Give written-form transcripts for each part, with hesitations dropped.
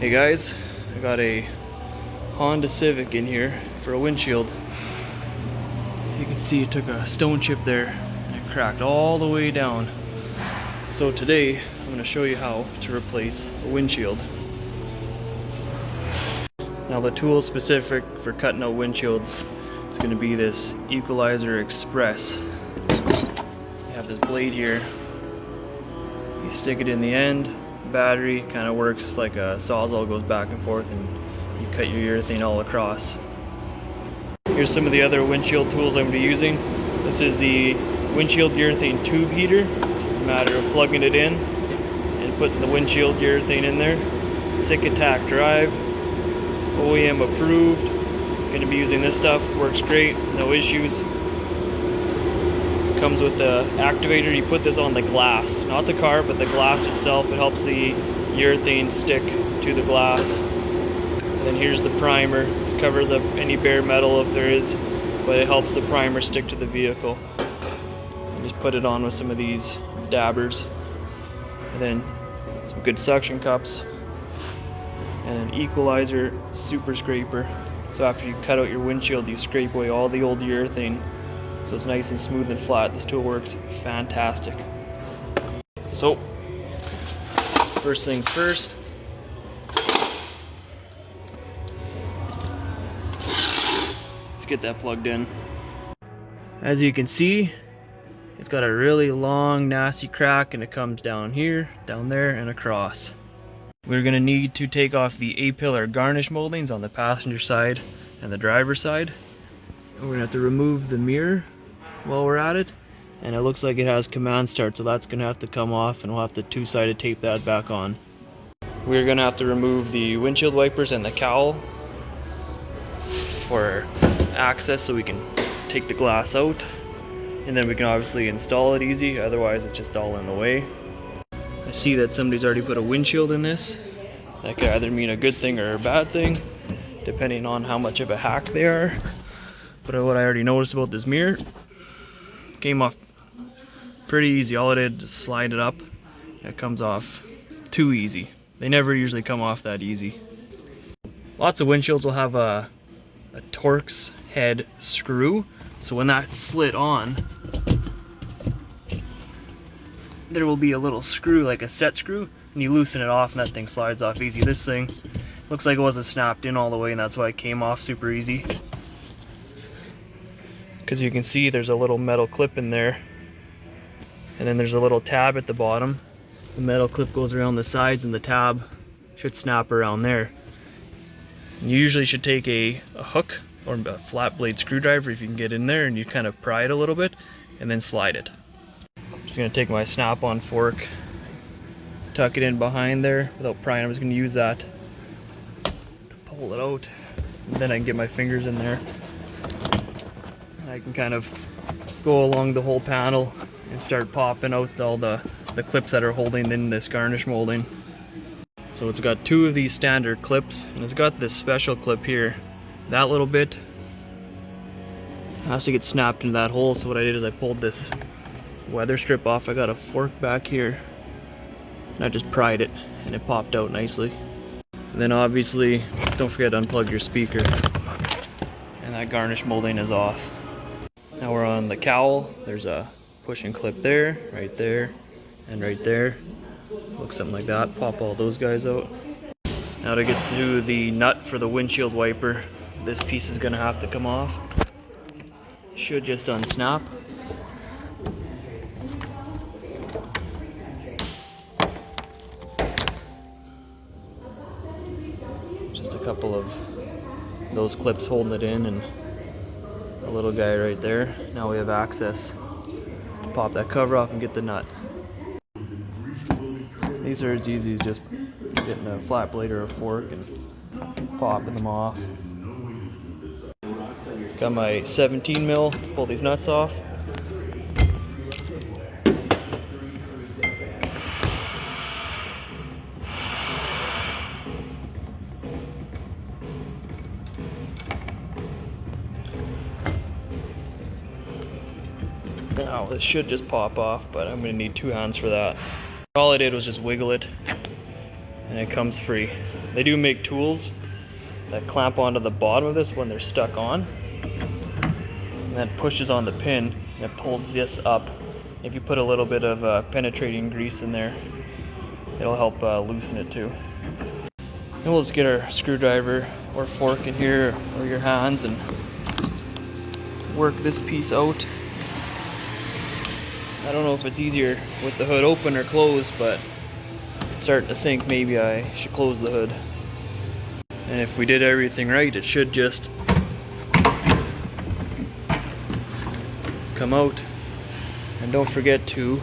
Hey guys, I got a Honda Civic in here for a windshield. You can see it took a stone chip there and it cracked all the way down. So today I'm going to show you how to replace a windshield. Now the tool specific for cutting out windshields is going to be this Equalizer Express. You have this blade here, you stick it in the end. Battery kind of works like a sawzall, goes back and forth and you cut your urethane all across. Here's some of the other windshield tools I'm going to be using. This is the windshield urethane tube heater. Just a matter of plugging it in and putting the windshield urethane in there. Sick Attack drive, OEM approved. Going to be using this stuff, works great, no issues. Comes with the activator. You put this on the glass, not the car, but the glass itself. It helps the urethane stick to the glass. And then here's the primer. It covers up any bare metal if there is, but it helps the primer stick to the vehicle. And just put it on with some of these dabbers. And then some good suction cups. And an Equalizer super scraper. So after you cut out your windshield, you scrape away all the old urethane. So it's nice and smooth and flat. This tool works fantastic. So, first things first. Let's get that plugged in. As you can see, it's got a really long, nasty crack and it comes down here, down there, and across. We're going to need to take off the A-pillar Garnish moldings on the passenger side and the driver's side. And we're going to have to remove the mirror while we're at it, and it looks like it has command start, so that's gonna have to come off and we'll have to two-sided tape that back on. We're gonna have to remove the windshield wipers and the cowl for access so we can take the glass out, and then we can obviously install it easy, otherwise it's just all in the way. I see that somebody's already put a windshield in this. That could either mean a good thing or a bad thing depending on how much of a hack they are. But what I already noticed about this mirror, came off pretty easy. All I did is slide it up. It comes off too easy. They never usually come off that easy. Lots of windshields will have a Torx head screw. So when that's slid on, there will be a little screw, like a set screw, and you loosen it off and that thing slides off easy. This thing looks like it wasn't snapped in all the way, and that's why it came off super easy. Because you can see there's a little metal clip in there, and then there's a little tab at the bottom. The metal clip goes around the sides and the tab should snap around there. And you usually should take a hook or a flat blade screwdriver if you can get in there, and you kind of pry it a little bit and then slide it. I'm just going to take my snap-on fork, tuck it in behind there without prying. I'm just going to use that to pull it out, and then I can get my fingers in there. I can kind of go along the whole panel and start popping out all the clips that are holding in this Garnish molding. So it's got two of these standard clips, and it's got this special clip here. That little bit has to get snapped into that hole, so what I did is I pulled this weather strip off. I got a fork back here, and I just pried it, and it popped out nicely. And then obviously, don't forget to unplug your speaker. And that Garnish molding is off. Now we're on the cowl. There's a pushing clip there, and right there. Looks something like that. Pop all those guys out. Now to get to the nut for the windshield wiper, this piece is going to have to come off. Should just unsnap. Just a couple of those clips holding it in, and a little guy right there. Now we have access to pop that cover off and get the nut. These are as easy as just getting a flat blade or a fork and popping them off. Got my 17 mil to pull these nuts off. Now this should just pop off, but I'm going to need two hands for that. All I did was just wiggle it and it comes free. They do make tools that clamp onto the bottom of this when they're stuck on, and that pushes on the pin and it pulls this up. If you put a little bit of penetrating grease in there, it'll help loosen it too. And we'll just get our screwdriver or fork in here, or your hands, and work this piece out. I don't know if it's easier with the hood open or closed, but I'm starting to think maybe I should close the hood. And if we did everything right, it should just come out. And don't forget to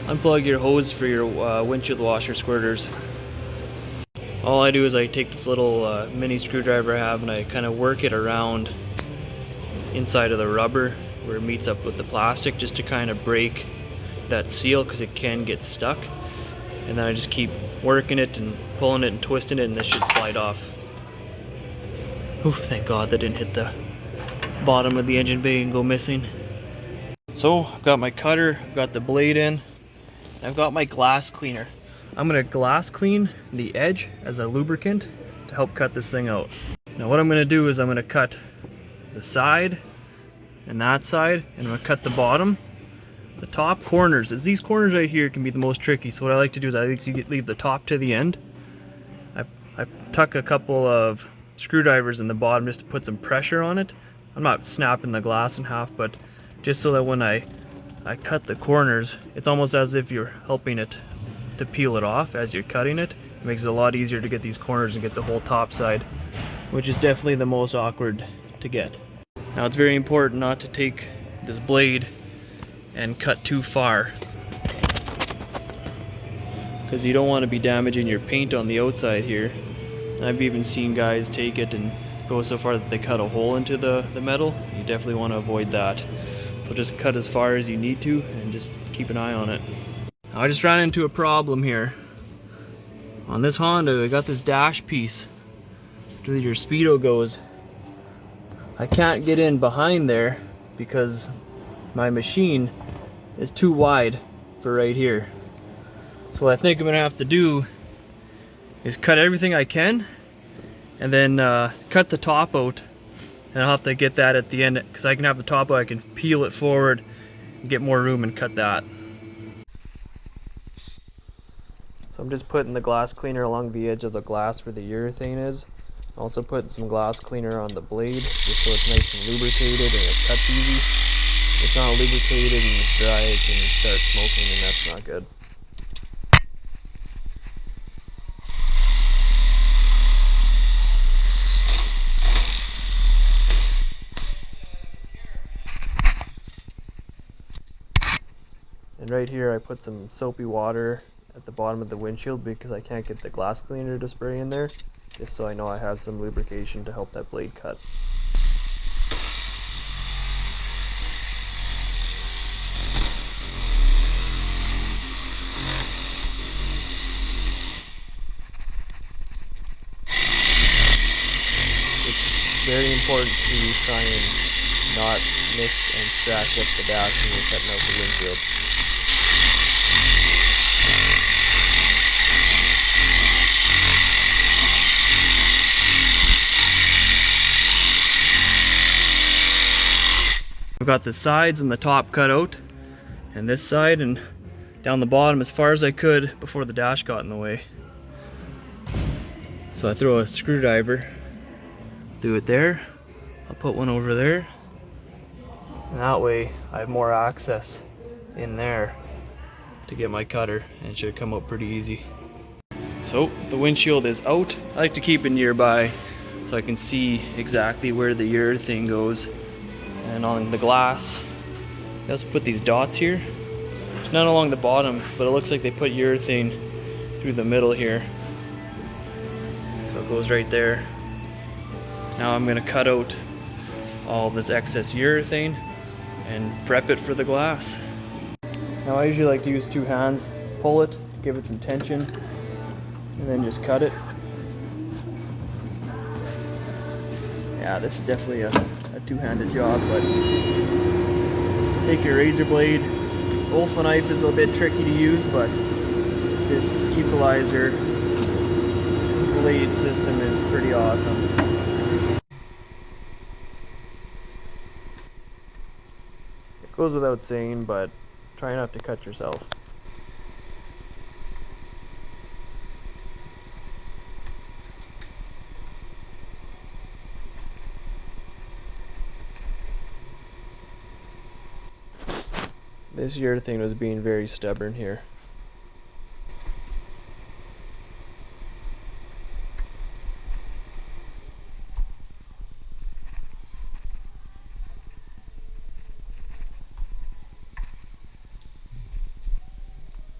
unplug your hose for your windshield washer squirters. All I do is I take this little mini screwdriver I have and I kind of work it around inside of the rubber where it meets up with the plastic, just to kind of break that seal, because it can get stuck. And then I just keep working it and pulling it and twisting it, and this should slide off. Whew, thank God that didn't hit the bottom of the engine bay and go missing. So I've got my cutter, I've got the blade in, and I've got my glass cleaner. I'm going to glass clean the edge as a lubricant to help cut this thing out. Now what I'm going to do is I'm going to cut the side and that side, and I'm going to cut the bottom. The top corners, as these corners right here can be the most tricky, so what I like to do is I like to leave the top to the end. I tuck a couple of screwdrivers in the bottom just to put some pressure on it. I'm not snapping the glass in half, but just so that when I cut the corners, it's almost as if you're helping it to peel it off as you're cutting it. It makes it a lot easier to get these corners and get the whole top side, which is definitely the most awkward to get. Now it's very important not to take this blade and cut too far, because you don't want to be damaging your paint on the outside here. I've even seen guys take it and go so far that they cut a hole into the metal. You definitely want to avoid that. So just cut as far as you need to and just keep an eye on it. Now, I just ran into a problem here. On this Honda, I got this dash piece where your speedo goes. I can't get in behind there because my machine is too wide for right here. So what I think I'm gonna have to do is cut everything I can and then cut the top out, and I'll have to get that at the end, because I can have the top out, I can peel it forward and get more room and cut that. So I'm just putting the glass cleaner along the edge of the glass where the urethane is. Also putting some glass cleaner on the blade just so it's nice and lubricated and it cuts easy. If it's not lubricated and it's dry, it can start smoking, and that's not good. And right here I put some soapy water at the bottom of the windshield because I can't get the glass cleaner to spray in there, just so I know I have some lubrication to help that blade cut. It's very important to try and not nick and scratch up the dash when you're cutting out the windshield. I've got the sides and the top cut out, and this side and down the bottom as far as I could before the dash got in the way. So I throw a screwdriver through it there. I'll put one over there, and that way I have more access in there to get my cutter, and it should come out pretty easy. So the windshield is out. I like to keep it nearby so I can see exactly where the urethane goes. And on the glass, they also put these dots here. It's not along the bottom, but it looks like they put urethane through the middle here. So it goes right there. Now I'm going to cut out all this excess urethane and prep it for the glass. Now I usually like to use two hands, pull it, give it some tension, and then just cut it. Yeah, this is definitely a two-handed job, but take your razor blade. Olfa knife is a bit tricky to use, but this equalizer blade system is pretty awesome. It goes without saying, but try not to cut yourself. This urethane was being very stubborn here.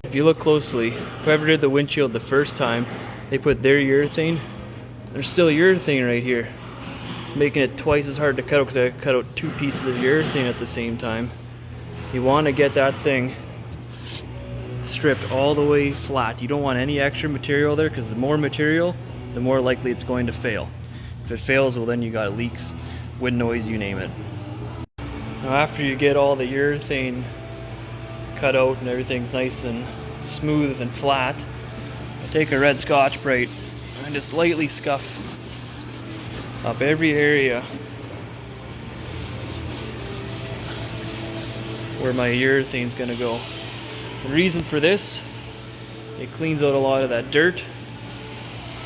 If you look closely, whoever did the windshield the first time, they put their urethane. There's still urethane right here. It's making it twice as hard to cut out because I cut out 2 pieces of urethane at the same time. You want to get that thing stripped all the way flat. You don't want any extra material there, because the more material, the more likely it's going to fail. If it fails, well then you got leaks, wind noise, you name it. Now after you get all the urethane cut out and everything's nice and smooth and flat, I take a red Scotch-Brite and just lightly scuff up every area where my urethane's gonna go. The reason for this, it cleans out a lot of that dirt.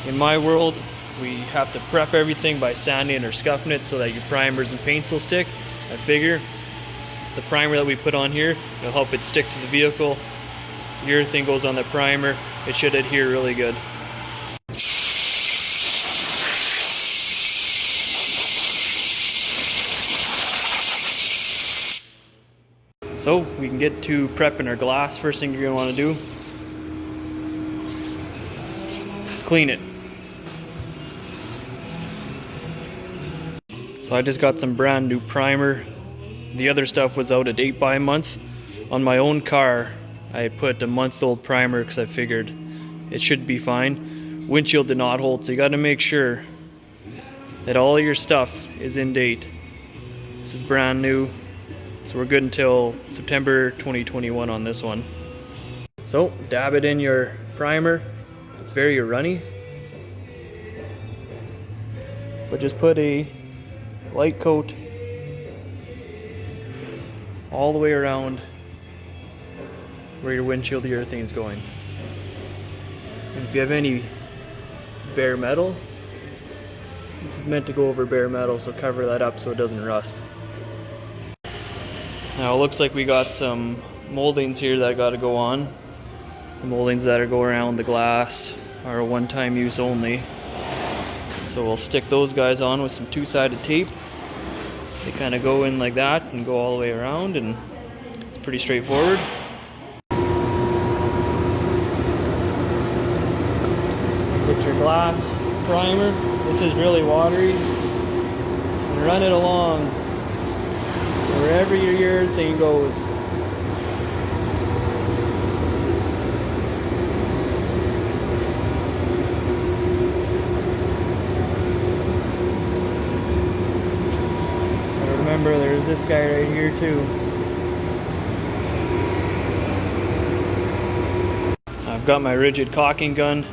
In my world, we have to prep everything by sanding or scuffing it so that your primers and paints will stick. I figure the primer that we put on here will help it stick to the vehicle. Urethane goes on the primer, it should adhere really good. So we can get to prepping our glass. First thing you're going to want to do is clean it. So I just got some brand new primer. The other stuff was out of date by a month. On my own car, I put a month-old primer because I figured it should be fine. Windshield did not hold, so you got to make sure that all your stuff is in date. This is brand new. So we're good until September 2021 on this one. So dab it in your primer. It's very runny, but just put a light coat all the way around where your windshield urethane is going. And if you have any bare metal, this is meant to go over bare metal, so cover that up so it doesn't rust. Now it looks like we got some moldings here that got to go on. The moldings that are go around the glass are a one-time use only. So we'll stick those guys on with some two-sided tape. They kind of go in like that and go all the way around, and it's pretty straightforward. Get your glass primer. This is really watery. And run it along wherever your urethane goes. Gotta remember, there's this guy right here too. I've got my rigid caulking gun.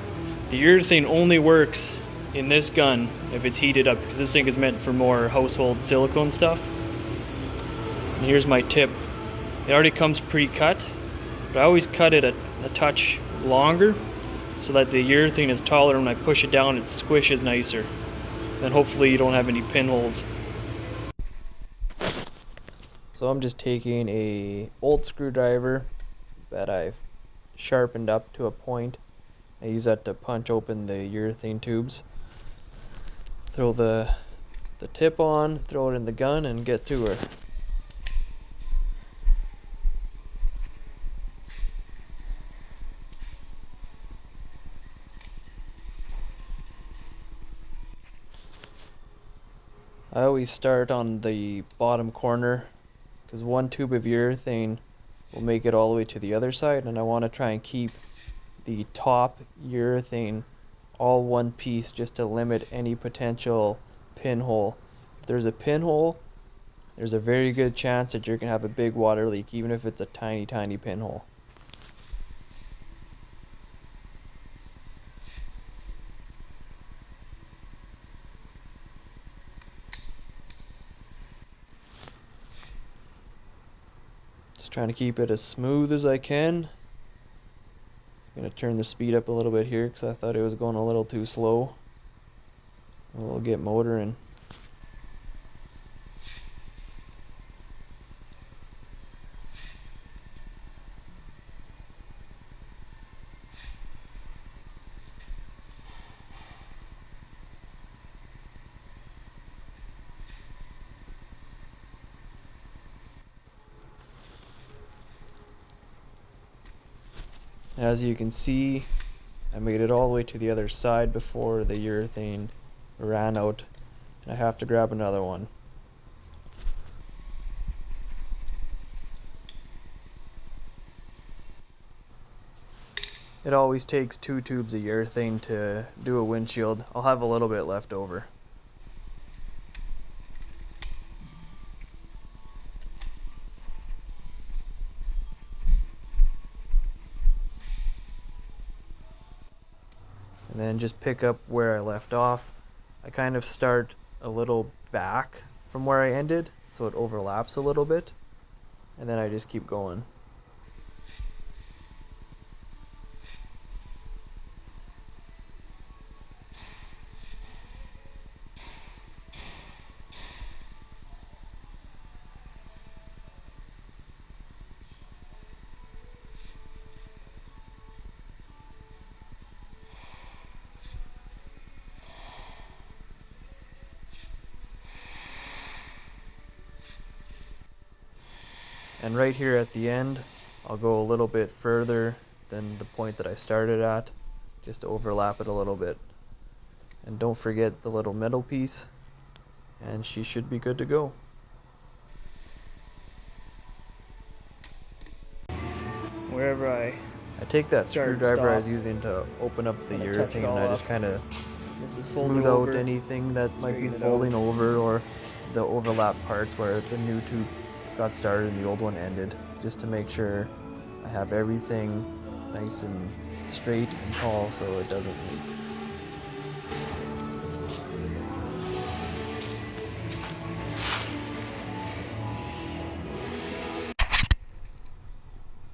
The urethane only works in this gun if it's heated up, because this thing is meant for more household silicone stuff. And here's my tip. It already comes pre-cut, but I always cut it a touch longer so that the urethane is taller. When I push it down, it squishes nicer. Then hopefully you don't have any pinholes. So I'm just taking a old screwdriver that I've sharpened up to a point. I use that to punch open the urethane tubes. Throw the tip on, throw it in the gun, and get to her. I always start on the bottom corner because one tube of urethane will make it all the way to the other side, and I want to try and keep the top urethane all one piece just to limit any potential pinhole. If there's a pinhole, there's a very good chance that you're going to have a big water leak, even if it's a tiny pinhole. trying to keep it as smooth as I can. I'm going to turn the speed up a little bit here because I thought it was going a little too slow. We'll get motoring. As you can see, I made it all the way to the other side before the urethane ran out, and I have to grab another one. It always takes 2 tubes of urethane to do a windshield. I'll have a little bit left over. And then just pick up where I left off. I kind of start a little back from where I ended, so it overlaps a little bit, and then I just keep going. And right here at the end, I'll go a little bit further than the point that I started at, just to overlap it a little bit. And don't forget the little metal piece, and she should be good to go. Wherever I take that screwdriver I was using to open up the urethane, and I just kind of smooth out anything that might be folding over, or the overlap parts where the new tube got started and the old one ended, just to make sure I have everything nice and straight and tall so it doesn't leak.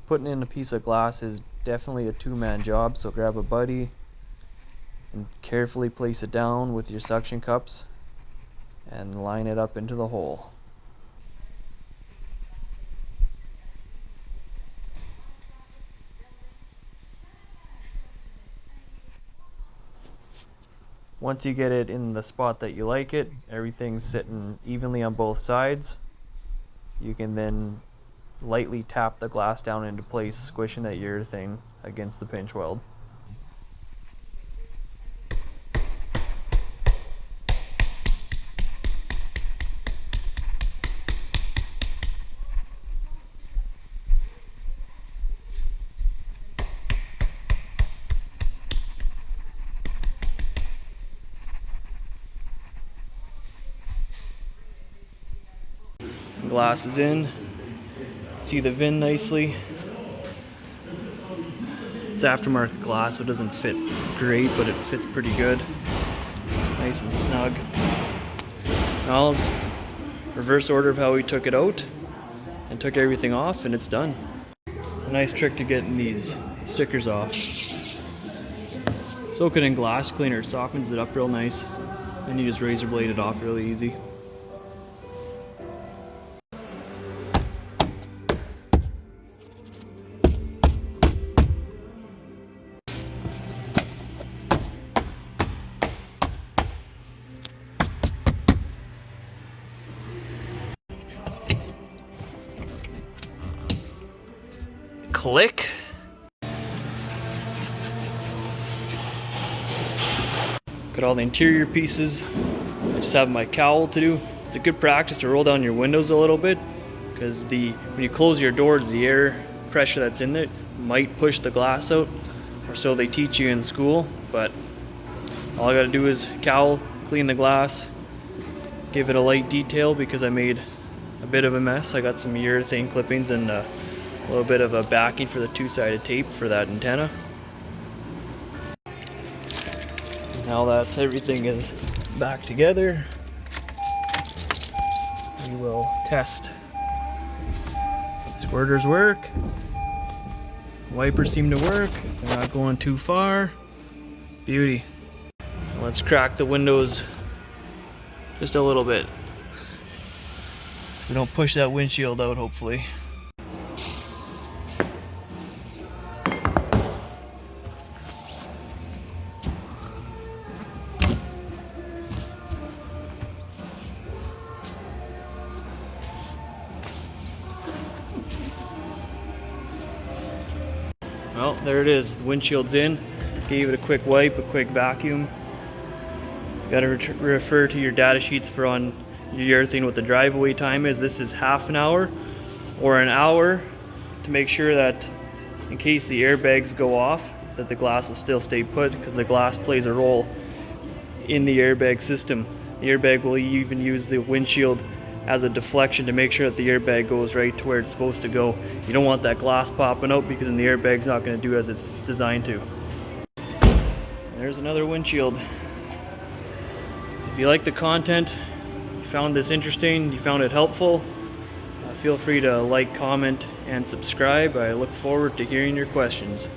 Putting in a piece of glass is definitely a two-man job, so grab a buddy and carefully place it down with your suction cups and line it up into the hole. Once you get it in the spot that you like it, everything's sitting evenly on both sides, you can then lightly tap the glass down into place, squishing that urethane against the pinch weld. Glass is in. See the VIN nicely. It's aftermarket glass, so it doesn't fit great, but it fits pretty good. Nice and snug. Now I'll just reverse order of how we took it out and took everything off, and it's done. A nice trick to getting these stickers off. Soak it in glass cleaner, softens it up real nice. Then you just razor blade it off really easy. Click. Got all the interior pieces. I just have my cowl to do. It's a good practice to roll down your windows a little bit, because when you close your doors, the air pressure that's in there might push the glass out, or so they teach you in school. But all I gotta do is cowl, clean the glass, give it a light detail because I made a bit of a mess. I got some urethane clippings and a little bit of a backing for the two-sided tape for that antenna. Now that everything is back together, we will test. Squirters work. Wipers seem to work. They're not going too far. Beauty. Let's crack the windows just a little bit, so we don't push that windshield out, hopefully. Well, there it is. The windshield's in. Gave it a quick wipe, a quick vacuum. Got to refer to your data sheets for on your urethane what the drive away time is. This is half an hour or an hour to make sure that in case the airbags go off, that the glass will still stay put, because the glass plays a role in the airbag system. The airbag will even use the windshield as a deflection to make sure that the airbag goes right to where it's supposed to go. You don't want that glass popping out, because then the airbag's not going to do as it's designed to. There's another windshield. If you like the content, you found this interesting, you found it helpful, feel free to like, comment, and subscribe. I look forward to hearing your questions.